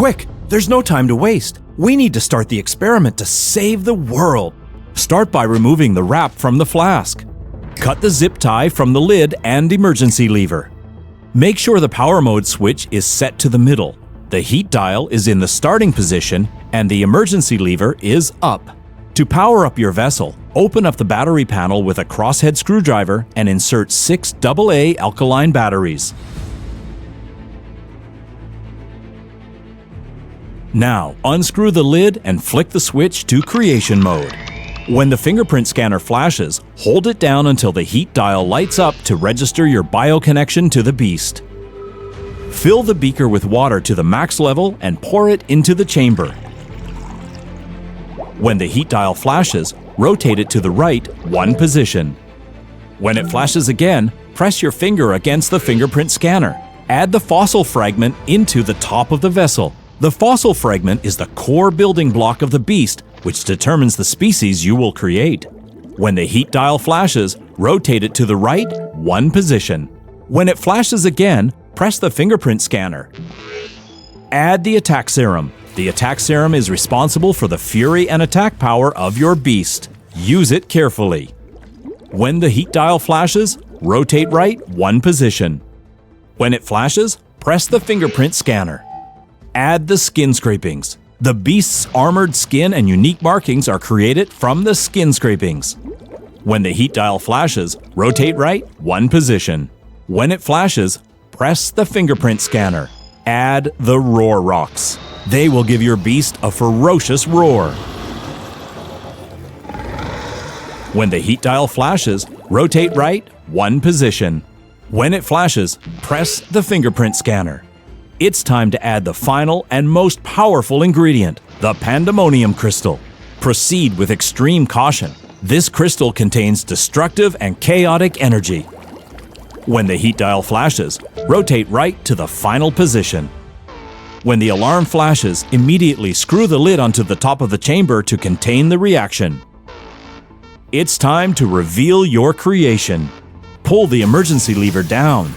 Quick! There's no time to waste. We need to start the experiment to save the world. Start by removing the wrap from the flask. Cut the zip tie from the lid and emergency lever. Make sure the power mode switch is set to the middle. The heat dial is in the starting position and the emergency lever is up. To power up your vessel, open up the battery panel with a crosshead screwdriver and insert 6 AA alkaline batteries. Now, unscrew the lid and flick the switch to creation mode. When the fingerprint scanner flashes, hold it down until the heat dial lights up to register your bioconnection to the beast. Fill the beaker with water to the max level and pour it into the chamber. When the heat dial flashes, rotate it to the right 1 position. When it flashes again, press your finger against the fingerprint scanner. Add the fossil fragment into the top of the vessel. The fossil fragment is the core building block of the beast, which determines the species you will create. When the heat dial flashes, rotate it to the right 1 position. When it flashes again, press the fingerprint scanner. Add the attack serum. The attack serum is responsible for the fury and attack power of your beast. Use it carefully. When the heat dial flashes, rotate right 1 position. When it flashes, press the fingerprint scanner. Add the skin scrapings. The beast's armored skin and unique markings are created from the skin scrapings. When the heat dial flashes, rotate right 1 position. When it flashes, press the fingerprint scanner. Add the roar rocks. They will give your beast a ferocious roar. When the heat dial flashes, rotate right 1 position. When it flashes, press the fingerprint scanner. It's time to add the final and most powerful ingredient, the Pandemonium crystal. Proceed with extreme caution. This crystal contains destructive and chaotic energy. When the heat dial flashes, rotate right to the final position. When the alarm flashes, immediately screw the lid onto the top of the chamber to contain the reaction. It's time to reveal your creation. Pull the emergency lever down.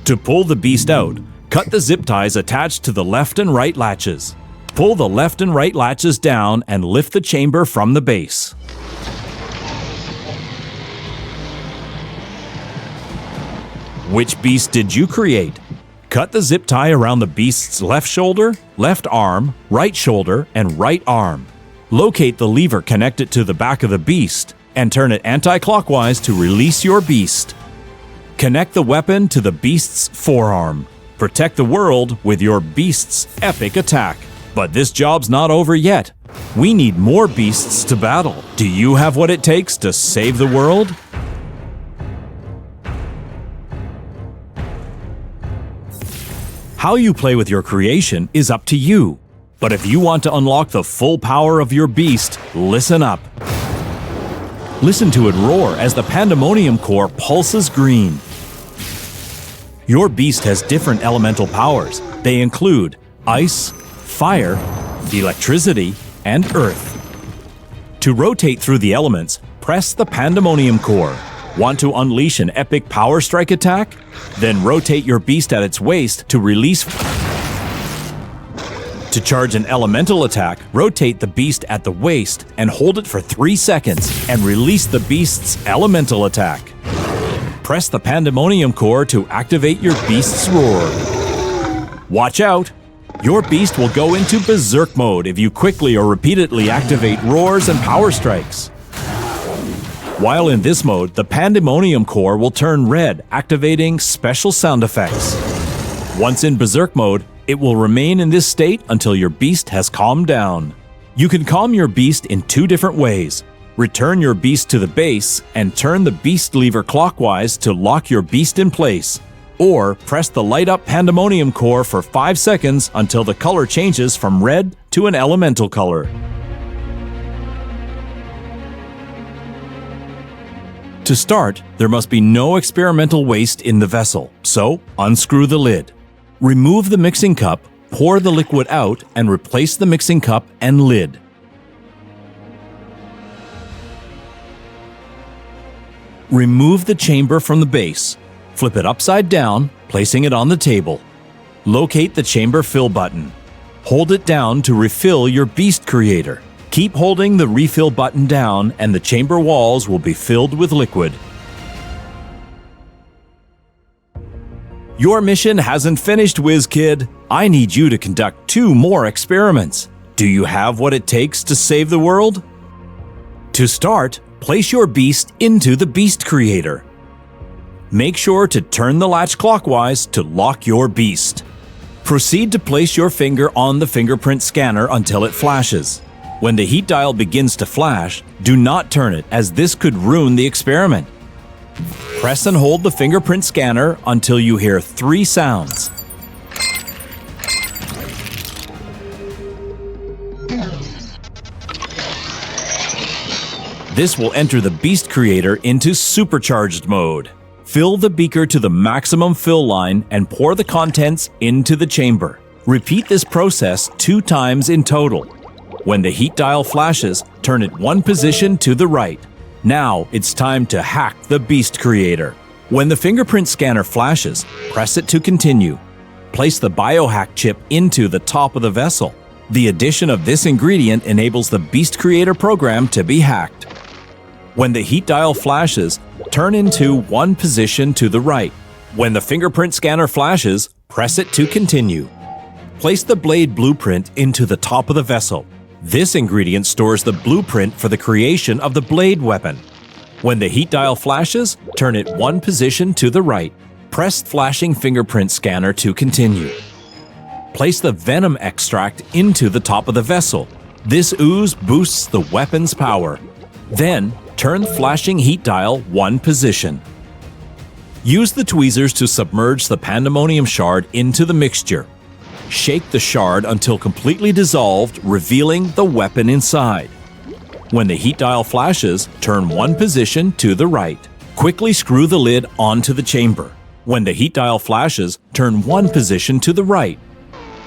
To pull the beast out, cut the zip ties attached to the left and right latches. Pull the left and right latches down and lift the chamber from the base. Which beast did you create? Cut the zip tie around the beast's left shoulder, left arm, right shoulder, and right arm. Locate the lever connected to the back of the beast and turn it anti-clockwise to release your beast. Connect the weapon to the beast's forearm. Protect the world with your beast's epic attack. But this job's not over yet. We need more beasts to battle. Do you have what it takes to save the world? How you play with your creation is up to you. But if you want to unlock the full power of your beast, listen up. Listen to it roar as the Pandemonium core pulses green. Your beast has different elemental powers. They include ice, fire, electricity, and earth. To rotate through the elements, press the Pandemonium core. Want to unleash an epic power strike attack? Then rotate your beast at its waist to release. To charge an elemental attack, rotate the beast at the waist and hold it for 3 seconds and release the beast's elemental attack. Press the Pandemonium core to activate your beast's roar. Watch out! Your beast will go into berserk mode if you quickly or repeatedly activate roars and power strikes. While in this mode, the Pandemonium core will turn red, activating special sound effects. Once in berserk mode, it will remain in this state until your beast has calmed down. You can calm your beast in 2 different ways. Return your beast to the base and turn the beast lever clockwise to lock your beast in place. Or press the light up Pandemonium core for 5 seconds until the color changes from red to an elemental color. To start, there must be no experimental waste in the vessel, so unscrew the lid. Remove the mixing cup, pour the liquid out, and replace the mixing cup and lid. Remove the chamber from the base. Flip it upside down, placing it on the table. Locate the chamber fill button. Hold it down to refill your beast creator. Keep holding the refill button down and the chamber walls will be filled with liquid. Your mission hasn't finished, WizKid. I need you to conduct 2 more experiments. Do you have what it takes to save the world? To start, place your beast into the beast creator. Make sure to turn the latch clockwise to lock your beast. Proceed to place your finger on the fingerprint scanner until it flashes. When the heat dial begins to flash, do not turn it as this could ruin the experiment. Press and hold the fingerprint scanner until you hear 3 sounds. This will enter the beast creator into supercharged mode. Fill the beaker to the maximum fill line and pour the contents into the chamber. Repeat this process 2 times in total. When the heat dial flashes, turn it 1 position to the right. Now it's time to hack the beast creator. When the fingerprint scanner flashes, press it to continue. Place the biohack chip into the top of the vessel. The addition of this ingredient enables the beast creator program to be hacked. When the heat dial flashes, turn into 1 position to the right. When the fingerprint scanner flashes, press it to continue. Place the blade blueprint into the top of the vessel. This ingredient stores the blueprint for the creation of the blade weapon. When the heat dial flashes, turn it 1 position to the right. Press flashing fingerprint scanner to continue. Place the venom extract into the top of the vessel. This ooze boosts the weapon's power. Then, turn flashing heat dial 1 position. Use the tweezers to submerge the Pandemonium shard into the mixture. Shake the shard until completely dissolved, revealing the weapon inside. When the heat dial flashes, turn 1 position to the right. Quickly screw the lid onto the chamber. When the heat dial flashes, turn 1 position to the right.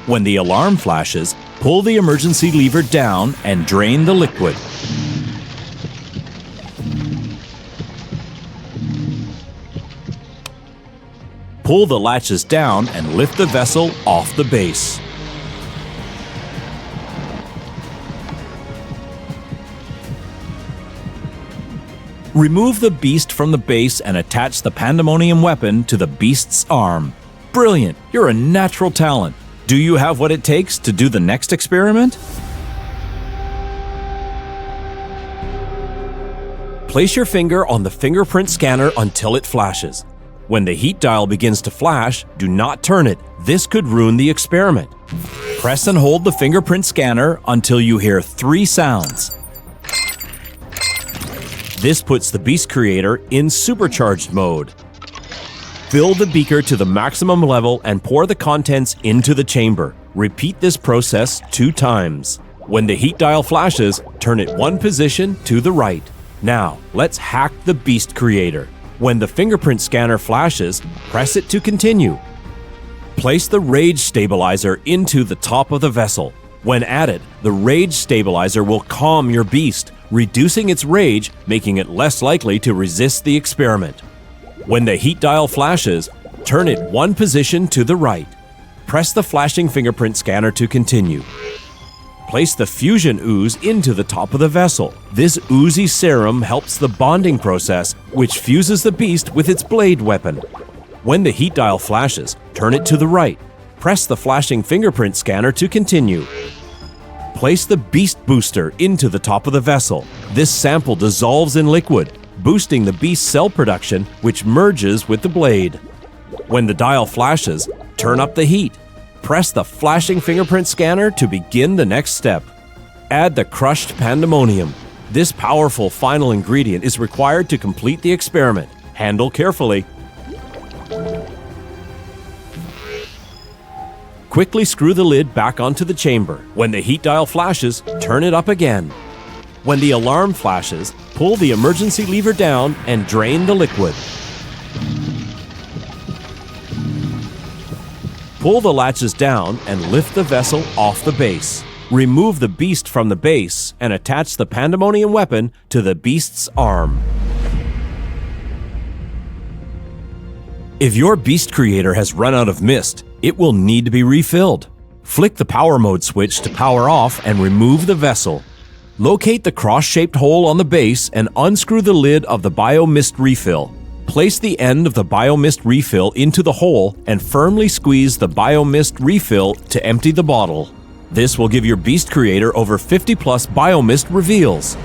When the alarm flashes, pull the emergency lever down and drain the liquid. Pull the latches down and lift the vessel off the base. Remove the beast from the base and attach the Pandemonium weapon to the beast's arm. Brilliant! You're a natural talent. Do you have what it takes to do the next experiment? Place your finger on the fingerprint scanner until it flashes. When the heat dial begins to flash, do not turn it. This could ruin the experiment. Press and hold the fingerprint scanner until you hear 3 sounds. This puts the beast creator in supercharged mode. Fill the beaker to the maximum level and pour the contents into the chamber. Repeat this process 2 times. When the heat dial flashes, turn it 1 position to the right. Now, let's hack the beast creator. When the fingerprint scanner flashes, press it to continue. Place the rage stabilizer into the top of the vessel. When added, the rage stabilizer will calm your beast, reducing its rage, making it less likely to resist the experiment. When the heat dial flashes, turn it 1 position to the right. Press the flashing fingerprint scanner to continue. Place the fusion ooze into the top of the vessel. This oozy serum helps the bonding process, which fuses the beast with its blade weapon. When the heat dial flashes, turn it to the right. Press the flashing fingerprint scanner to continue. Place the beast booster into the top of the vessel. This sample dissolves in liquid, boosting the beast's cell production, which merges with the blade. When the dial flashes, turn up the heat. Press the flashing fingerprint scanner to begin the next step. Add the crushed pandemonium. This powerful final ingredient is required to complete the experiment. Handle carefully. Quickly screw the lid back onto the chamber. When the heat dial flashes, turn it up again. When the alarm flashes, pull the emergency lever down and drain the liquid. Pull the latches down and lift the vessel off the base. Remove the beast from the base and attach the Pandemonium weapon to the beast's arm. If your Beast Creator has run out of mist, it will need to be refilled. Flick the power mode switch to power off and remove the vessel. Locate the cross-shaped hole on the base and unscrew the lid of the Biomist refill. Place the end of the Biomist refill into the hole and firmly squeeze the Biomist refill to empty the bottle. This will give your Beast Creator over 50 plus Biomist reveals.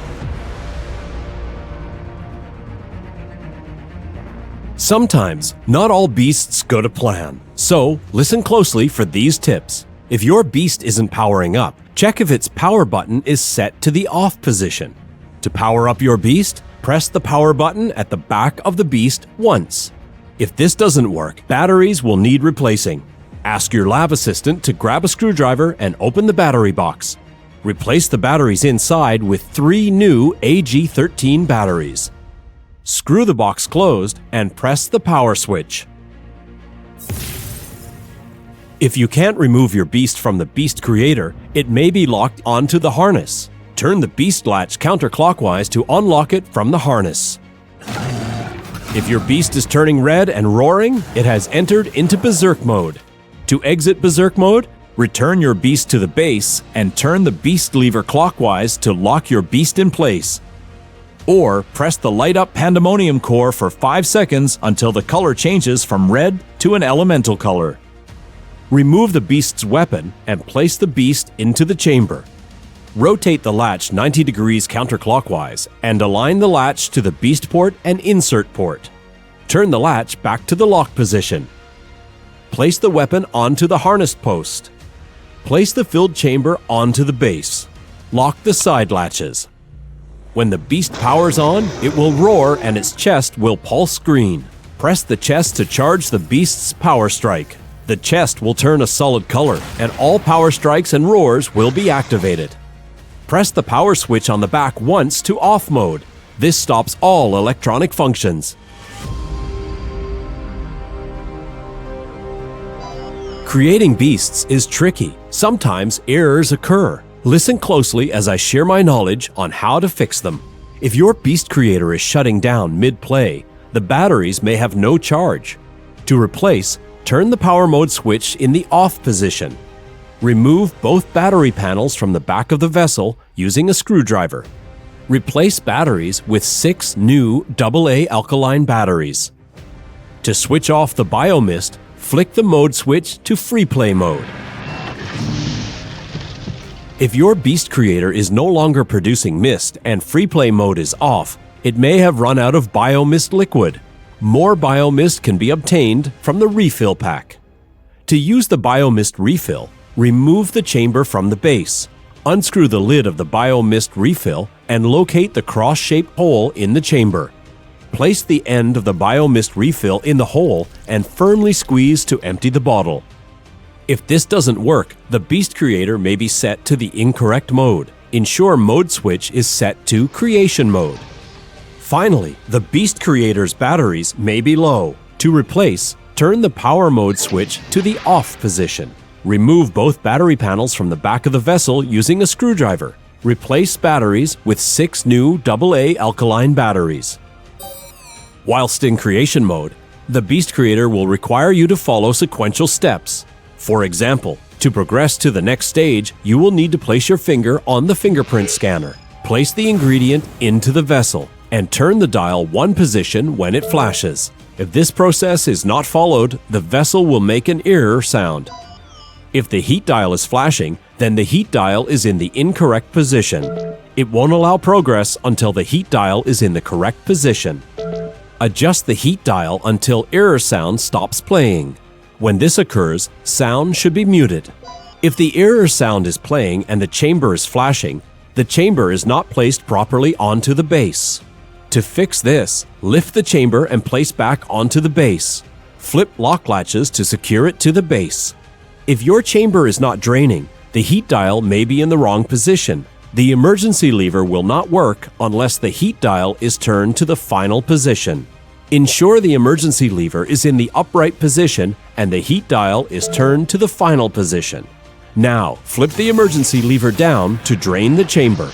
Sometimes, not all beasts go to plan, so listen closely for these tips. If your beast isn't powering up, check if its power button is set to the off position. To power up your beast, press the power button at the back of the beast once. If this doesn't work, batteries will need replacing. Ask your lab assistant to grab a screwdriver and open the battery box. Replace the batteries inside with 3 new AG13 batteries. Screw the box closed and press the power switch. If you can't remove your beast from the Beast Creator, it may be locked onto the harness. Turn the beast latch counterclockwise to unlock it from the harness. If your beast is turning red and roaring, it has entered into Berserk mode. To exit Berserk mode, return your beast to the base and turn the beast lever clockwise to lock your beast in place. Or press the light up Pandemonium core for 5 seconds until the color changes from red to an elemental color. Remove the beast's weapon and place the beast into the chamber. Rotate the latch 90 degrees counterclockwise and align the latch to the beast port and insert port. Turn the latch back to the lock position. Place the weapon onto the harness post. Place the filled chamber onto the base. Lock the side latches. When the beast powers on, it will roar and its chest will pulse green. Press the chest to charge the beast's power strike. The chest will turn a solid color, and all power strikes and roars will be activated. Press the power switch on the back once to off mode. This stops all electronic functions. Creating beasts is tricky. Sometimes errors occur. Listen closely as I share my knowledge on how to fix them. If your Beast Creator is shutting down mid-play, the batteries may have no charge. To replace, turn the power mode switch in the off position. Remove both battery panels from the back of the vessel using a screwdriver. Replace batteries with 6 new AA alkaline batteries. To switch off the Biomist, flick the mode switch to free play mode. If your Beast Creator is no longer producing mist and free play mode is off, it may have run out of Biomist liquid. More Biomist can be obtained from the refill pack. To use the Biomist refill, remove the chamber from the base. Unscrew the lid of the Biomist refill and locate the cross-shaped hole in the chamber. Place the end of the Biomist refill in the hole and firmly squeeze to empty the bottle. If this doesn't work, the Beast Creator may be set to the incorrect mode. Ensure mode switch is set to Creation mode. Finally, the Beast Creator's batteries may be low. To replace, turn the power mode switch to the off position. Remove both battery panels from the back of the vessel using a screwdriver. Replace batteries with 6 new AA alkaline batteries. Whilst in Creation mode, the Beast Creator will require you to follow sequential steps. For example, to progress to the next stage, you will need to place your finger on the fingerprint scanner. Place the ingredient into the vessel and turn the dial 1 position when it flashes. If this process is not followed, the vessel will make an error sound. If the heat dial is flashing, then the heat dial is in the incorrect position. It won't allow progress until the heat dial is in the correct position. Adjust the heat dial until error sound stops playing. When this occurs, sound should be muted. If the error sound is playing and the chamber is flashing, the chamber is not placed properly onto the base. To fix this, lift the chamber and place back onto the base. Flip lock latches to secure it to the base. If your chamber is not draining, the heat dial may be in the wrong position. The emergency lever will not work unless the heat dial is turned to the final position. Ensure the emergency lever is in the upright position and the heat dial is turned to the final position. Now, flip the emergency lever down to drain the chamber.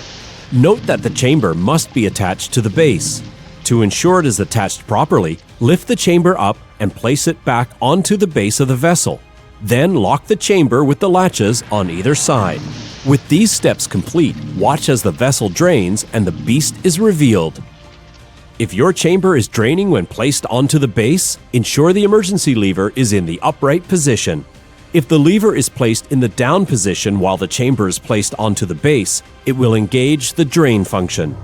Note that the chamber must be attached to the base. To ensure it is attached properly, lift the chamber up and place it back onto the base of the vessel. Then lock the chamber with the latches on either side. With these steps complete, watch as the vessel drains and the beast is revealed. If your chamber is draining when placed onto the base, ensure the emergency lever is in the upright position. If the lever is placed in the down position while the chamber is placed onto the base, it will engage the drain function.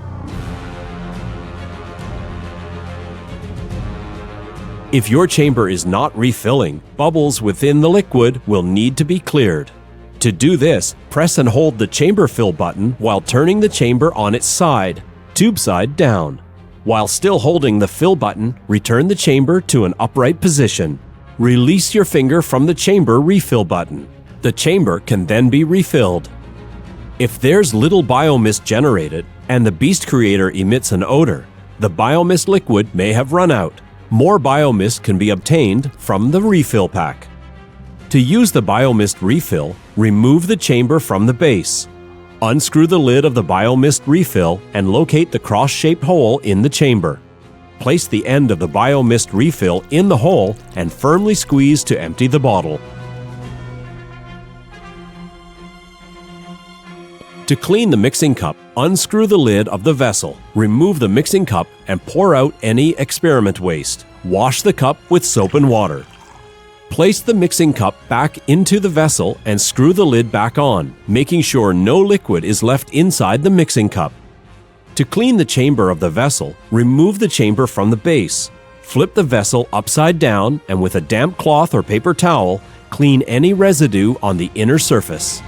If your chamber is not refilling, bubbles within the liquid will need to be cleared. To do this, press and hold the chamber fill button while turning the chamber on its side, tube side down. While still holding the fill button, return the chamber to an upright position. Release your finger from the chamber refill button. The chamber can then be refilled. If there's little biomist generated and the beast creator emits an odor, the biomist liquid may have run out. More biomist can be obtained from the refill pack. To use the biomist refill, remove the chamber from the base. Unscrew the lid of the biomist refill and locate the cross-shaped hole in the chamber. Place the end of the biomist refill in the hole and firmly squeeze to empty the bottle. To clean the mixing cup, unscrew the lid of the vessel, remove the mixing cup and pour out any experiment waste. Wash the cup with soap and water. Place the mixing cup back into the vessel and screw the lid back on, making sure no liquid is left inside the mixing cup. To clean the chamber of the vessel, remove the chamber from the base. Flip the vessel upside down and with a damp cloth or paper towel, clean any residue on the inner surface.